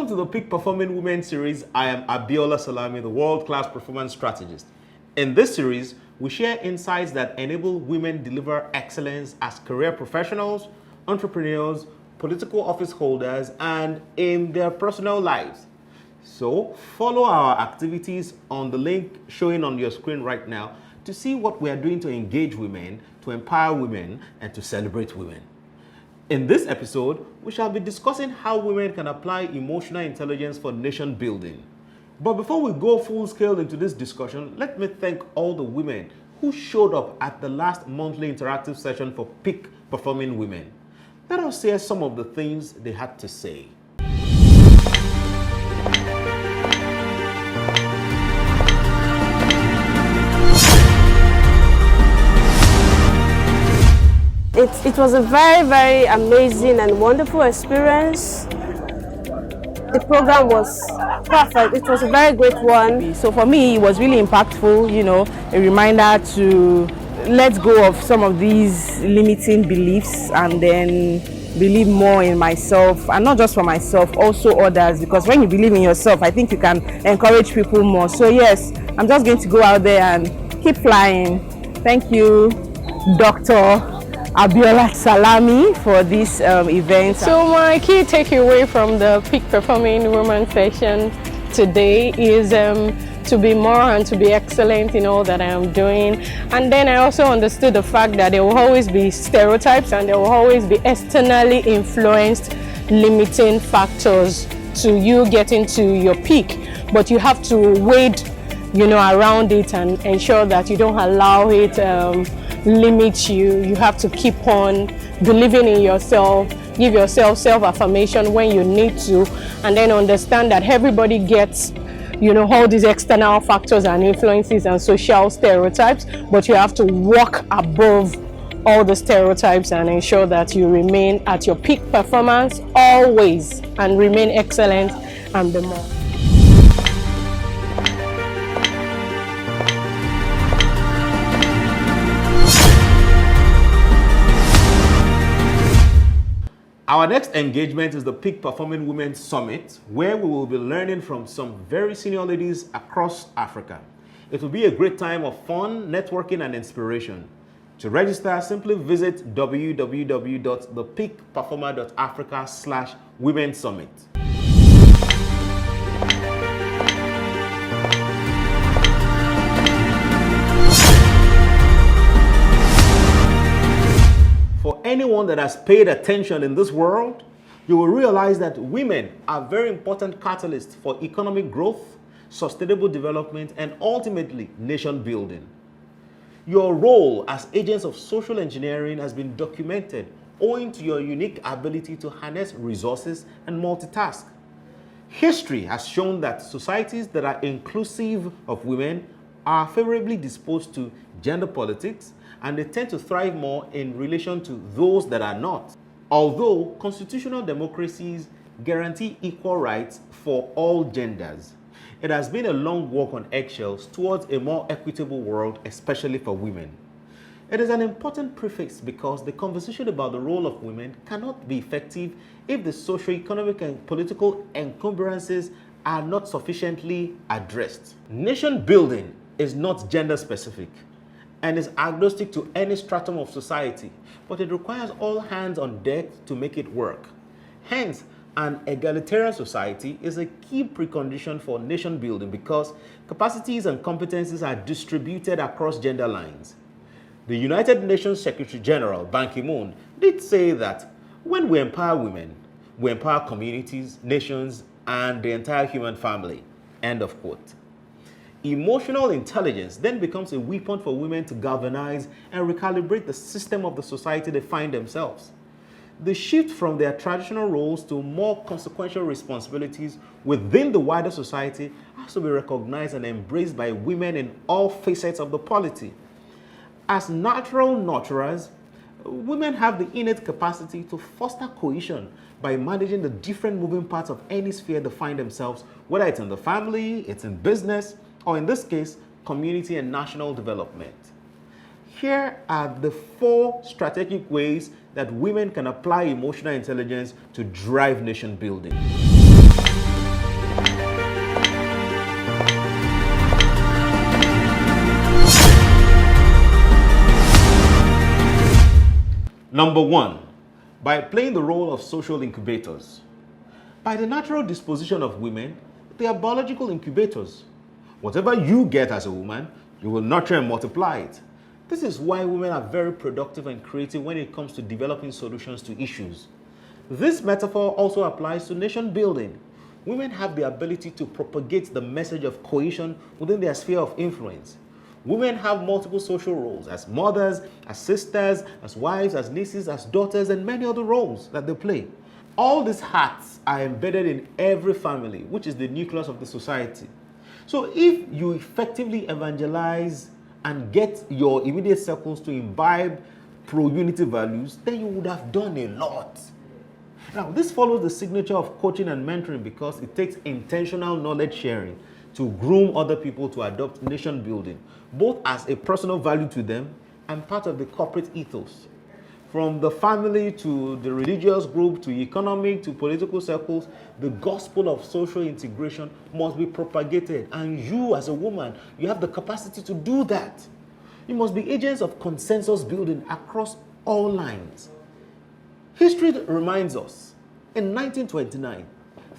Welcome to the Peak Performing Women series. I am Abiola Salami, the world-class performance strategist. In this series, we share insights that enable women deliver excellence as career professionals, entrepreneurs, political office holders, and in their personal lives. So, follow our activities on the link showing on your screen right now to see what we are doing to engage women, to empower women, and to celebrate women. In this episode, we shall be discussing how women can apply emotional intelligence for nation building. But before we go full scale into this discussion, let me thank all the women who showed up at the last monthly interactive session for Peak Performing Women. Let us hear some of the things they had to say. It was a very, very amazing and wonderful experience. The program was perfect. It was a very great one. So for me, it was really impactful, a reminder to let go of some of these limiting beliefs and then believe more in myself, and not just for myself, also others, because when you believe in yourself, I think you can encourage people more. So yes, I'm just going to go out there and keep flying. Thank you, Dr. Abiola Salami, for this event. So my key takeaway from the Peak Performing Women session today is to be more and to be excellent in all that I am doing. And then I also understood the fact that there will always be stereotypes and there will always be externally influenced limiting factors to you getting to your peak. But you have to wade around it and ensure that you don't allow it limit you. You have to keep on believing in yourself, give yourself self-affirmation when you need to, and then understand that everybody gets all these external factors and influences and social stereotypes, but you have to walk above all the stereotypes and ensure that you remain at your peak performance always and remain excellent and the more. Our next engagement is the Peak Performing Women Summit, where we will be learning from some very senior ladies across Africa. It will be a great time of fun, networking, and inspiration. To register, simply visit www.thepeakperformer.africa/Women Summit. For anyone that has paid attention in this world, you will realize that women are very important catalysts for economic growth, sustainable development, and ultimately nation building. Your role as agents of social engineering has been documented owing to your unique ability to harness resources and multitask. History has shown that societies that are inclusive of women are favorably disposed to gender politics, and they tend to thrive more in relation to those that are not. Although constitutional democracies guarantee equal rights for all genders, it has been a long walk on eggshells towards a more equitable world, especially for women. It is an important preface because the conversation about the role of women cannot be effective if the socio-economic and political encumbrances are not sufficiently addressed. Nation building is not gender specific and is agnostic to any stratum of society, but it requires all hands on deck to make it work. Hence, an egalitarian society is a key precondition for nation building because capacities and competencies are distributed across gender lines. The United Nations Secretary General, Ban Ki-moon, did say that when we empower women, we empower communities, nations, and the entire human family. End of quote. Emotional intelligence then becomes a weapon for women to galvanize and recalibrate the system of the society they find themselves. The shift from their traditional roles to more consequential responsibilities within the wider society has to be recognized and embraced by women in all facets of the polity. As natural nurturers, women have the innate capacity to foster cohesion by managing the different moving parts of any sphere they find themselves, whether it's in the family, it's in business, or in this case, community and national development. Here are the 4 strategic ways that women can apply emotional intelligence to drive nation building. Number one, by playing the role of social incubators. By the natural disposition of women, they are biological incubators. Whatever you get as a woman, you will nurture and multiply it. This is why women are very productive and creative when it comes to developing solutions to issues. This metaphor also applies to nation building. Women have the ability to propagate the message of cohesion within their sphere of influence. Women have multiple social roles as mothers, as sisters, as wives, as nieces, as daughters, and many other roles that they play. All these hats are embedded in every family, which is the nucleus of the society. So if you effectively evangelize and get your immediate circles to imbibe pro-unity values, then you would have done a lot. Now, this follows the signature of coaching and mentoring because it takes intentional knowledge sharing to groom other people to adopt nation building, both as a personal value to them and part of the corporate ethos. From the family to the religious group to economic to political circles, the gospel of social integration must be propagated. And you as a woman, you have the capacity to do that. You must be agents of consensus building across all lines. History reminds us, in 1929,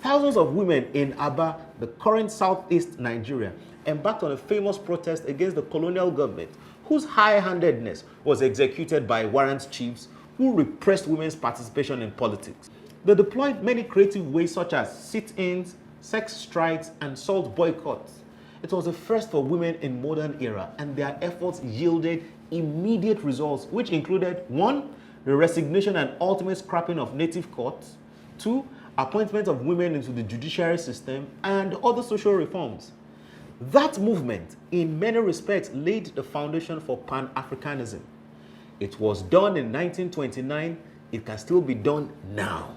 thousands of women in Aba, the current southeast Nigeria, embarked on a famous protest against the colonial government, whose high-handedness was executed by warrant chiefs who repressed women's participation in politics. They deployed many creative ways such as sit-ins, sex strikes, and salt boycotts. It was a first for women in modern era, and their efforts yielded immediate results, which included 1. The resignation and ultimate scrapping of native courts, 2. Appointment of women into the judiciary system, and other social reforms. That movement, in many respects, laid the foundation for Pan-Africanism. It was done in 1929. It can still be done now.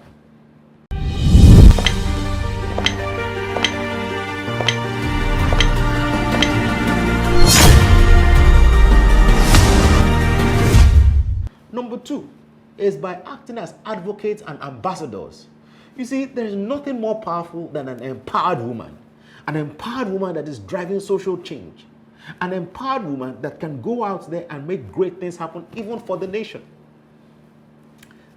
Number 2 is by acting as advocates and ambassadors. You see, there is nothing more powerful than an empowered woman. An empowered woman that is driving social change. An empowered woman that can go out there and make great things happen even for the nation.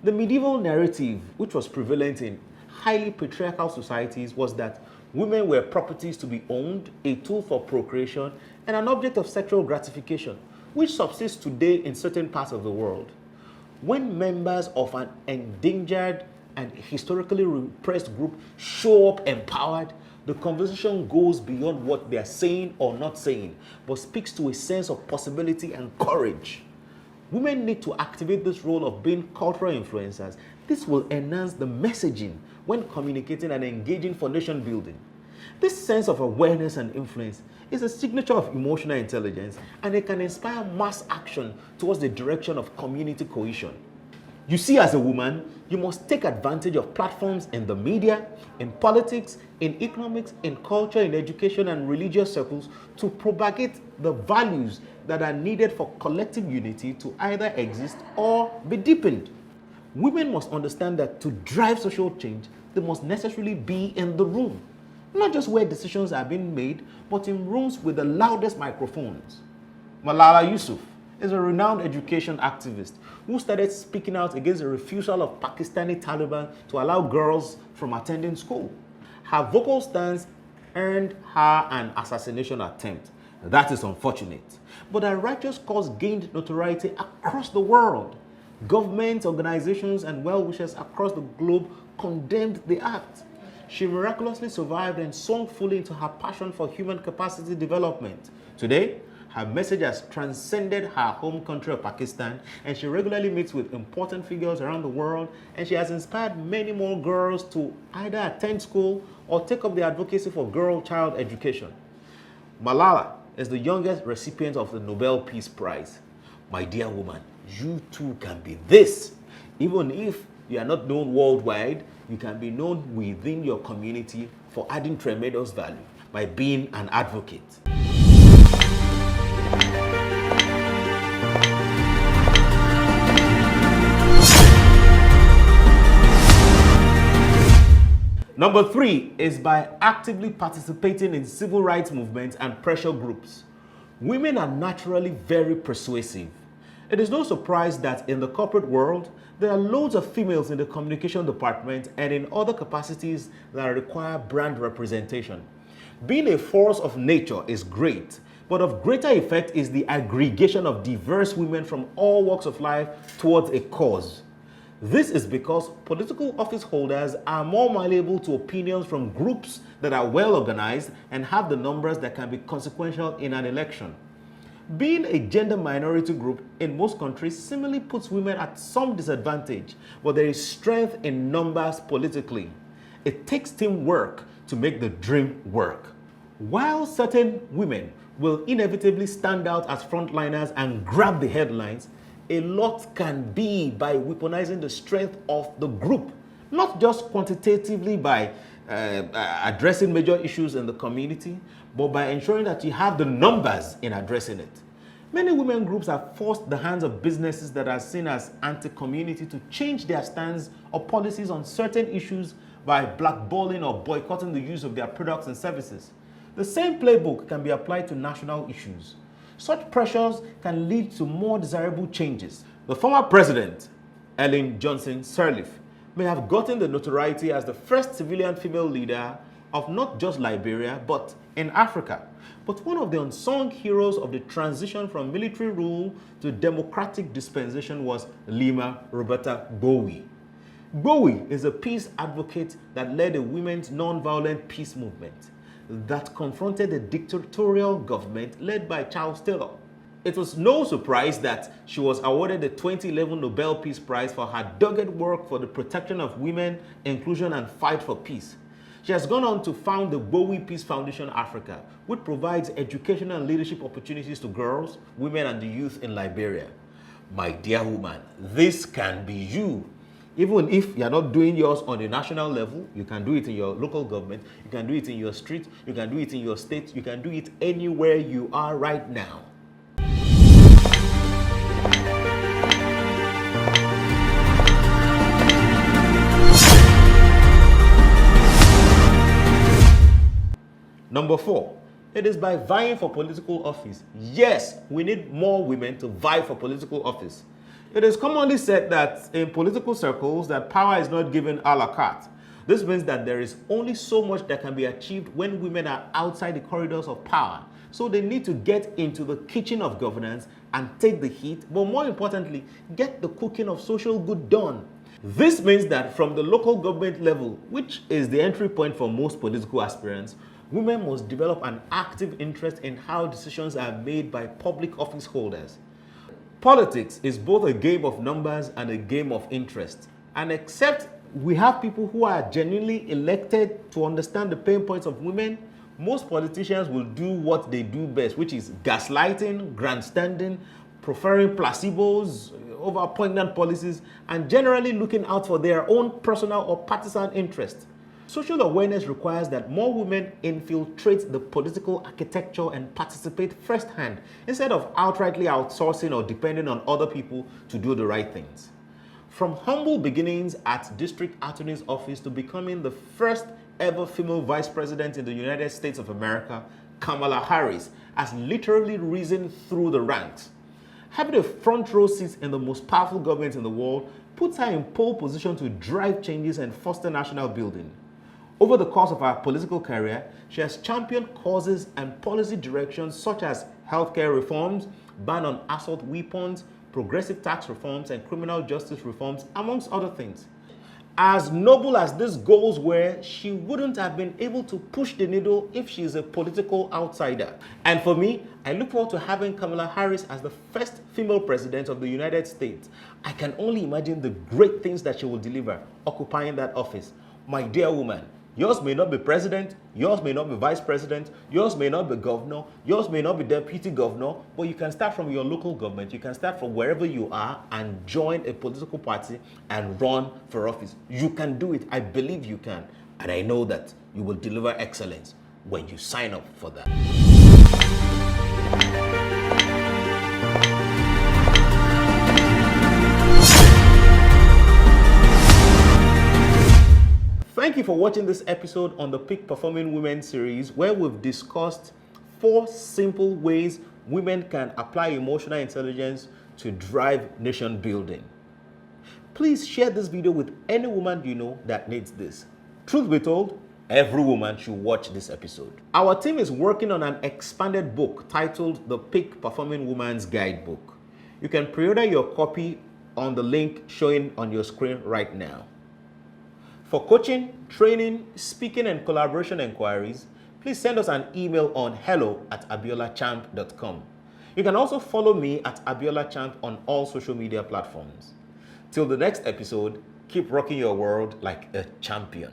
The medieval narrative, which was prevalent in highly patriarchal societies, was that women were properties to be owned, a tool for procreation, and an object of sexual gratification, which subsists today in certain parts of the world. When members of an endangered and historically repressed group show up empowered, the conversation goes beyond what they are saying or not saying, but speaks to a sense of possibility and courage. Women need to activate this role of being cultural influencers. This will enhance the messaging when communicating and engaging for nation building. This sense of awareness and influence is a signature of emotional intelligence, and it can inspire mass action towards the direction of community cohesion. You see, as a woman, you must take advantage of platforms in the media, in politics, in economics, in culture, in education, and religious circles to propagate the values that are needed for collective unity to either exist or be deepened. Women must understand that to drive social change, they must necessarily be in the room. Not just where decisions are being made, but in rooms with the loudest microphones. Malala Yousafzai is a renowned education activist who started speaking out against the refusal of Pakistani Taliban to allow girls from attending school. Her vocal stance earned her an assassination attempt. That is unfortunate. But her righteous cause gained notoriety across the world. Governments, organizations, and well-wishers across the globe condemned the act. She miraculously survived and sunk fully into her passion for human capacity development. Today, her message has transcended her home country of Pakistan, and she regularly meets with important figures around the world, and she has inspired many more girls to either attend school or take up the advocacy for girl-child education. Malala is the youngest recipient of the Nobel Peace Prize. My dear woman, you too can be this. Even if you are not known worldwide, you can be known within your community for adding tremendous value by being an advocate. Number 3 is by actively participating in civil rights movements and pressure groups. Women are naturally very persuasive. It is no surprise that in the corporate world, there are loads of females in the communication department and in other capacities that require brand representation. Being a force of nature is great, but of greater effect is the aggregation of diverse women from all walks of life towards a cause. This is because political office holders are more malleable to opinions from groups that are well organized and have the numbers that can be consequential in an election. Being a gender minority group in most countries similarly puts women at some disadvantage, but there is strength in numbers politically. It takes teamwork to make the dream work. While certain women will inevitably stand out as frontliners and grab the headlines, a lot can be by weaponizing the strength of the group, not just quantitatively by addressing major issues in the community, but by ensuring that you have the numbers in addressing it. Many women groups have forced the hands of businesses that are seen as anti-community to change their stance or policies on certain issues by blackballing or boycotting the use of their products and services. The same playbook can be applied to national issues. Such pressures can lead to more desirable changes. The former president, Ellen Johnson Sirleaf, may have gotten the notoriety as the first civilian female leader of not just Liberia, but in Africa. But one of the unsung heroes of the transition from military rule to democratic dispensation was Lima Roberta Bowie. Bowie is a peace advocate that led a women's non-violent peace movement that confronted a dictatorial government led by Charles Taylor. It was no surprise that she was awarded the 2011 Nobel Peace Prize for her dogged work for the protection of women, inclusion, and fight for peace. She has gone on to found the Bowie Peace Foundation Africa, which provides educational and leadership opportunities to girls, women, and the youth in Liberia. My dear woman, this can be you. Even if you're not doing yours on a national level, you can do it in your local government, you can do it in your street, you can do it in your state, you can do it anywhere you are right now. Number 4, it is by vying for political office. Yes, we need more women to vie for political office. It is commonly said that in political circles that power is not given a la carte. This means that there is only so much that can be achieved when women are outside the corridors of power. So they need to get into the kitchen of governance and take the heat, but more importantly, get the cooking of social good done. This means that from the local government level, which is the entry point for most political aspirants, women must develop an active interest in how decisions are made by public office holders. Politics is both a game of numbers and a game of interest. And except we have people who are genuinely elected to understand the pain points of women, most politicians will do what they do best, which is gaslighting, grandstanding, preferring placebos over poignant policies, and generally looking out for their own personal or partisan interest. Social awareness requires that more women infiltrate the political architecture and participate firsthand instead of outrightly outsourcing or depending on other people to do the right things. From humble beginnings at district attorney's office to becoming the first ever female vice president in the United States of America, Kamala Harris has literally risen through the ranks. Having a front row seat in the most powerful government in the world puts her in pole position to drive changes and foster national building. Over the course of her political career, she has championed causes and policy directions such as healthcare reforms, ban on assault weapons, progressive tax reforms, and criminal justice reforms, amongst other things. As noble as these goals were, she wouldn't have been able to push the needle if she is a political outsider. And for me, I look forward to having Kamala Harris as the first female president of the United States. I can only imagine the great things that she will deliver occupying that office. My dear woman, yours may not be president, yours may not be vice president, yours may not be governor, yours may not be deputy governor, but you can start from your local government, you can start from wherever you are and join a political party and run for office. You can do it. I believe you can. And I know that you will deliver excellence when you sign up for that. Thank you for watching this episode on the Peak Performing Women series, where we've discussed 4 simple ways women can apply emotional intelligence to drive nation building. Please share this video with any woman you know that needs this. Truth be told, every woman should watch this episode. Our team is working on an expanded book titled The Peak Performing Woman's Guidebook. You can pre-order your copy on the link showing on your screen right now. For coaching, training, speaking, and collaboration inquiries, please send us an email on hello@abiolachamp.com. You can also follow me at abiolachamp on all social media platforms. Till the next episode, keep rocking your world like a champion.